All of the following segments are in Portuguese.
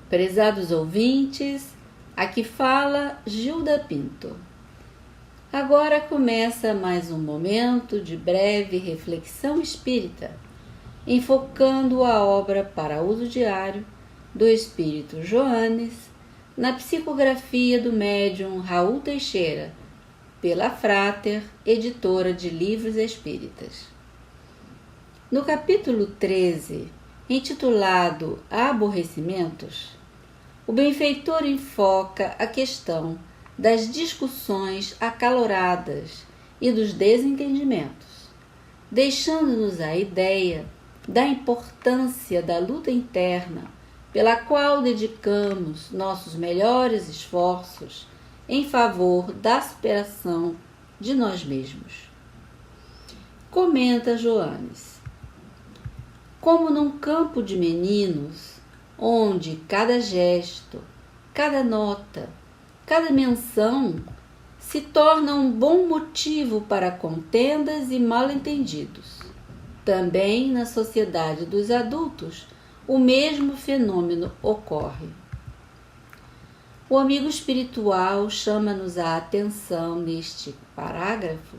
Prezados ouvintes, aqui fala Gilda Pinto. Agora começa mais um momento de breve reflexão espírita, enfocando a obra para uso diário do Espírito Joanes na psicografia do médium Raul Teixeira, pela Frater, editora de livros espíritas. No capítulo 13, intitulado Aborrecimentos, o benfeitor enfoca a questão das discussões acaloradas e dos desentendimentos, deixando-nos a ideia da importância da luta interna pela qual dedicamos nossos melhores esforços em favor da superação de nós mesmos. Comenta Joanes: como num campo de meninos, onde cada gesto, cada nota, cada menção se torna um bom motivo para contendas e mal-entendidos. Também na sociedade dos adultos, o mesmo fenômeno ocorre. O amigo espiritual chama-nos a atenção neste parágrafo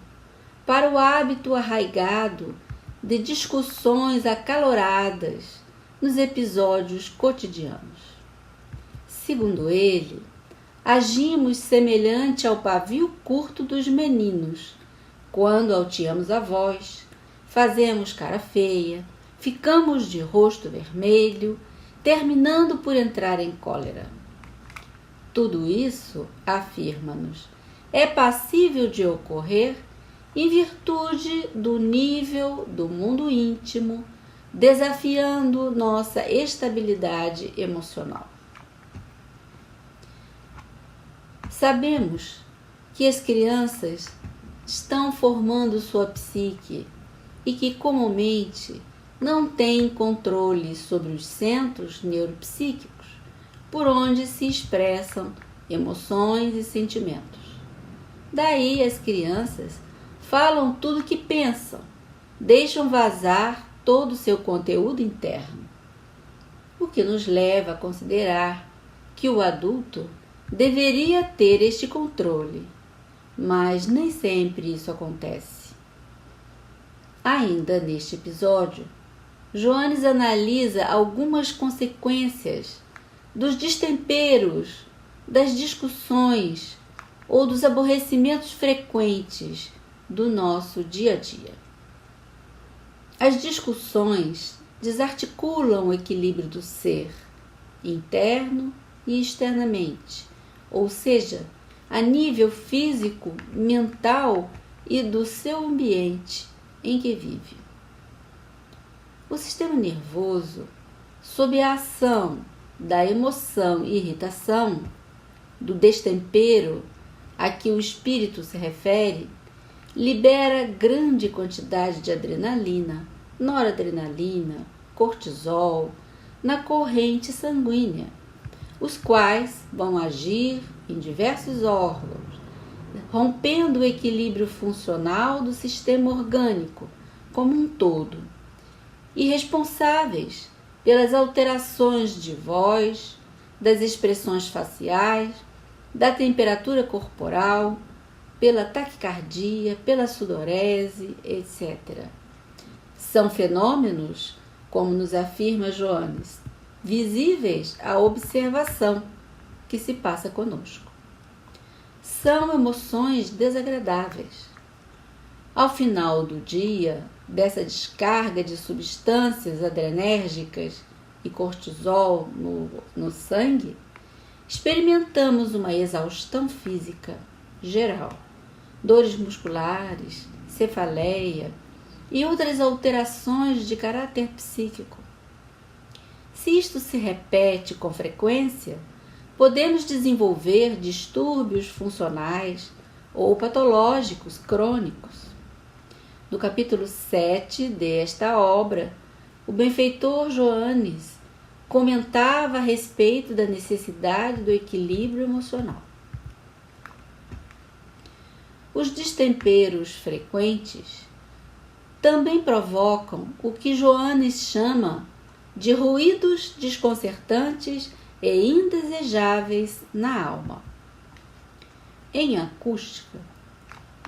para o hábito arraigado de discussões acaloradas nos episódios cotidianos. Segundo ele, agimos semelhante ao pavio curto dos meninos, quando alteamos a voz, fazemos cara feia, ficamos de rosto vermelho, terminando por entrar em cólera. Tudo isso, afirma-nos, é passível de ocorrer em virtude do nível do mundo íntimo, desafiando nossa estabilidade emocional. Sabemos que as crianças estão formando sua psique e que comumente não têm controle sobre os centros neuropsíquicos por onde se expressam emoções e sentimentos. Daí as crianças falam tudo o que pensam, deixam vazar todo o seu conteúdo interno, o que nos leva a considerar que o adulto deveria ter este controle, mas nem sempre isso acontece. Ainda neste episódio, Joanes analisa algumas consequências dos destemperos, das discussões ou dos aborrecimentos frequentes do nosso dia a dia. As discussões desarticulam o equilíbrio do ser, interno e externamente, ou seja, a nível físico, mental e do seu ambiente em que vive. O sistema nervoso, sob a ação da emoção e irritação, do destempero a que o espírito se refere, libera grande quantidade de adrenalina, noradrenalina, cortisol na corrente sanguínea, os quais vão agir em diversos órgãos, rompendo o equilíbrio funcional do sistema orgânico como um todo, e responsáveis pelas alterações de voz, das expressões faciais, da temperatura corporal, pela taquicardia, pela sudorese, etc. São fenômenos, como nos afirma Joanes, visíveis à observação que se passa conosco. São emoções desagradáveis. Ao final do dia, dessa descarga de substâncias adrenérgicas e cortisol no sangue, experimentamos uma exaustão física geral, dores musculares, cefaleia e outras alterações de caráter psíquico. Se isto se repete com frequência, podemos desenvolver distúrbios funcionais ou patológicos crônicos. No capítulo 7 desta obra, o benfeitor Joanes comentava a respeito da necessidade do equilíbrio emocional. Os destemperos frequentes também provocam o que Joanes chama de ruídos desconcertantes e indesejáveis na alma. Em acústica,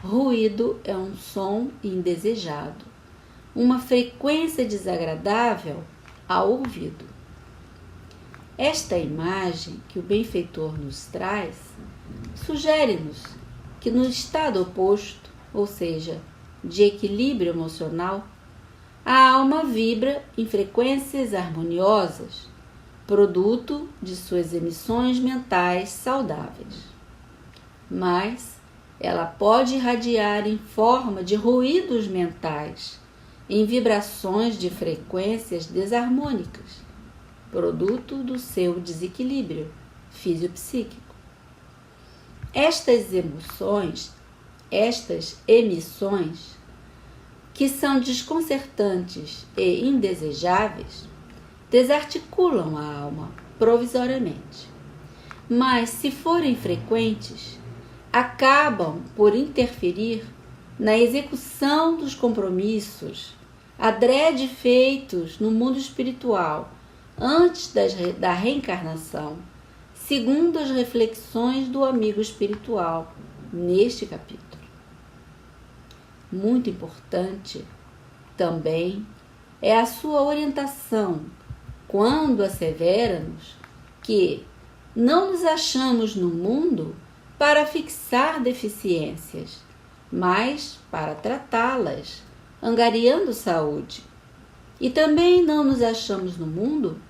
ruído é um som indesejado, uma frequência desagradável ao ouvido. Esta imagem que o benfeitor nos traz sugere-nos que no estado oposto, ou seja, de equilíbrio emocional, a alma vibra em frequências harmoniosas, produto de suas emissões mentais saudáveis. Mas ela pode irradiar em forma de ruídos mentais, em vibrações de frequências desarmônicas, produto do seu desequilíbrio fisiopsíquico. Estas emissões, que são desconcertantes e indesejáveis, desarticulam a alma provisoriamente. Mas, se forem frequentes, acabam por interferir na execução dos compromissos adrede feitos no mundo espiritual antes da reencarnação, segundo as reflexões do amigo espiritual neste capítulo. Muito importante também é a sua orientação quando assevera-nos que não nos achamos no mundo para fixar deficiências, mas para tratá-las, angariando saúde. E também não nos achamos no mundo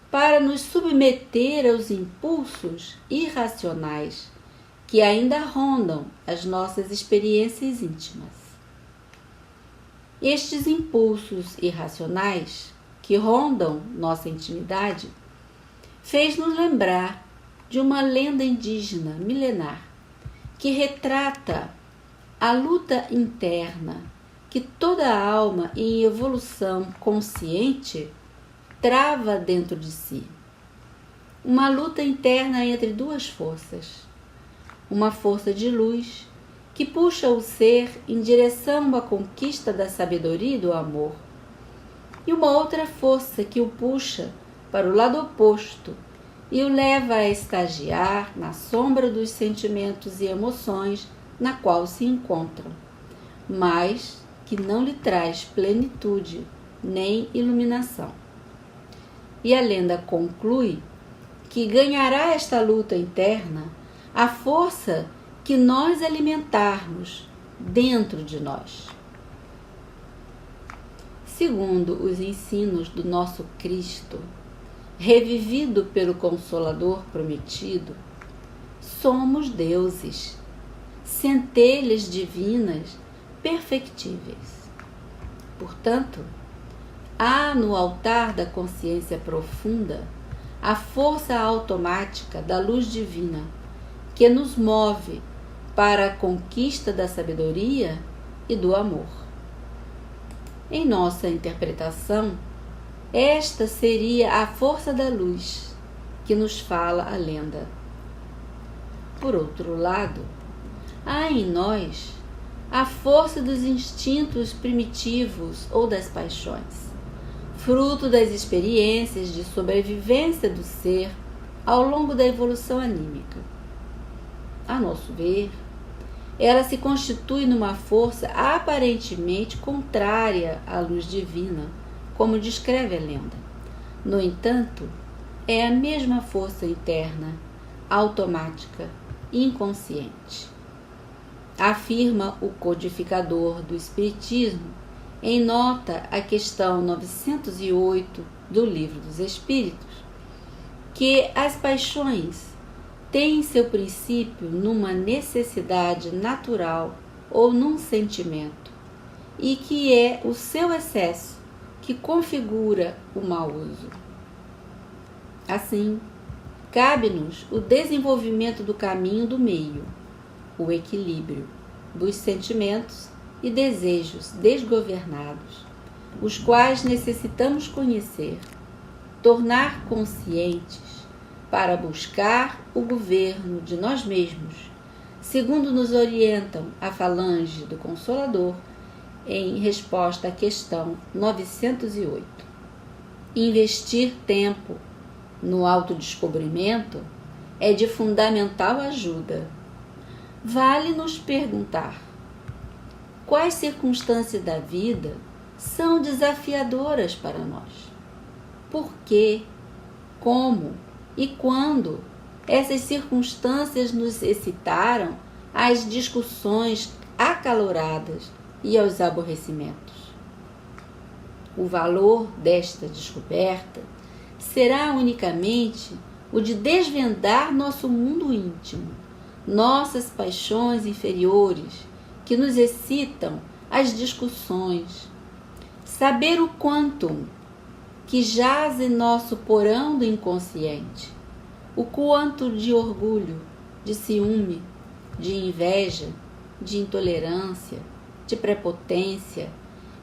para nos submeter aos impulsos irracionais que ainda rondam as nossas experiências íntimas. Estes impulsos irracionais que rondam nossa intimidade fez-nos lembrar de uma lenda indígena milenar que retrata a luta interna que toda alma em evolução consciente trava dentro de si. Uma luta interna entre duas forças. Uma força de luz que puxa o ser em direção à conquista da sabedoria e do amor, e uma outra força que o puxa para o lado oposto e o leva a estagiar na sombra dos sentimentos e emoções na qual se encontram, mas que não lhe traz plenitude nem iluminação. E a lenda conclui que ganhará esta luta interna a força que nós alimentarmos dentro de nós. Segundo os ensinos do nosso Cristo, revivido pelo Consolador prometido, somos deuses, centelhas divinas perfectíveis. Portanto, há no altar da consciência profunda a força automática da luz divina que nos move para a conquista da sabedoria e do amor. Em nossa interpretação, esta seria a força da luz que nos fala a lenda. Por outro lado, há em nós a força dos instintos primitivos ou das paixões, fruto das experiências de sobrevivência do ser ao longo da evolução anímica. A nosso ver, ela se constitui numa força aparentemente contrária à luz divina, como descreve a lenda. No entanto, é a mesma força interna, automática, inconsciente. Afirma o codificador do Espiritismo em nota à questão 908 do Livro dos Espíritos, que as paixões têm seu princípio numa necessidade natural ou num sentimento, e que é o seu excesso que configura o mau uso. Assim, cabe-nos o desenvolvimento do caminho do meio, o equilíbrio dos sentimentos e desejos desgovernados, os quais necessitamos conhecer, tornar conscientes para buscar o governo de nós mesmos, segundo nos orientam a falange do Consolador em resposta à questão 908. Investir tempo no autodescobrimento é de fundamental ajuda. Vale nos perguntar: quais circunstâncias da vida são desafiadoras para nós? Por quê, como e quando essas circunstâncias nos excitaram às discussões acaloradas e aos aborrecimentos? O valor desta descoberta será unicamente o de desvendar nosso mundo íntimo, nossas paixões inferiores que nos excitam às discussões, saber o quantum que jaz em nosso porão do inconsciente, o quanto de orgulho, de ciúme, de inveja, de intolerância, de prepotência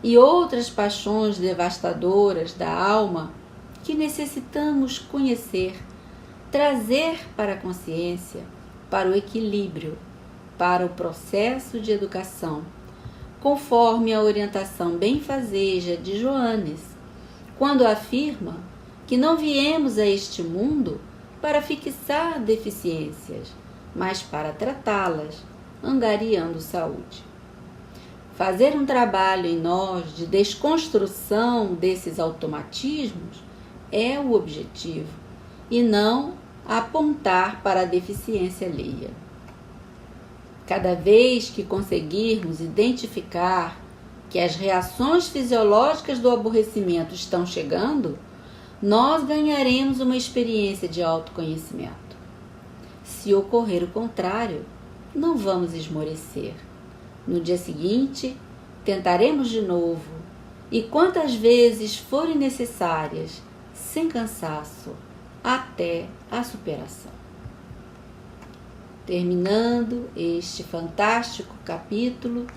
e outras paixões devastadoras da alma que necessitamos conhecer, trazer para a consciência, para o equilíbrio, para o processo de educação, conforme a orientação benfazeja de Joanes, quando afirma que não viemos a este mundo para fixar deficiências, mas para tratá-las, angariando saúde. Fazer um trabalho em nós de desconstrução desses automatismos é o objetivo, e não apontar para a deficiência alheia. Cada vez que conseguirmos identificar que as reações fisiológicas do aborrecimento estão chegando, nós ganharemos uma experiência de autoconhecimento. Se ocorrer o contrário, não vamos esmorecer. No dia seguinte, tentaremos de novo, e quantas vezes forem necessárias, sem cansaço, até a superação. Terminando este fantástico capítulo,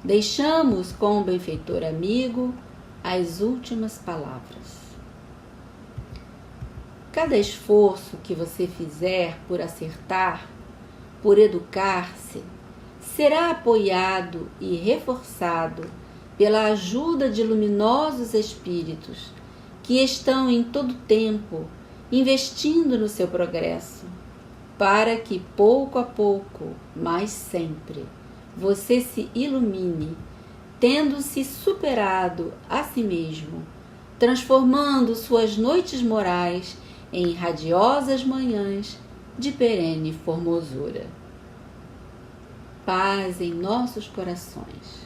deixamos com o benfeitor amigo as últimas palavras. Cada esforço que você fizer por acertar, por educar-se, será apoiado e reforçado pela ajuda de luminosos espíritos que estão em todo tempo investindo no seu progresso, para que pouco a pouco, mas sempre, você se ilumine, tendo-se superado a si mesmo, transformando suas noites morais em radiosas manhãs de perene formosura. Paz em nossos corações.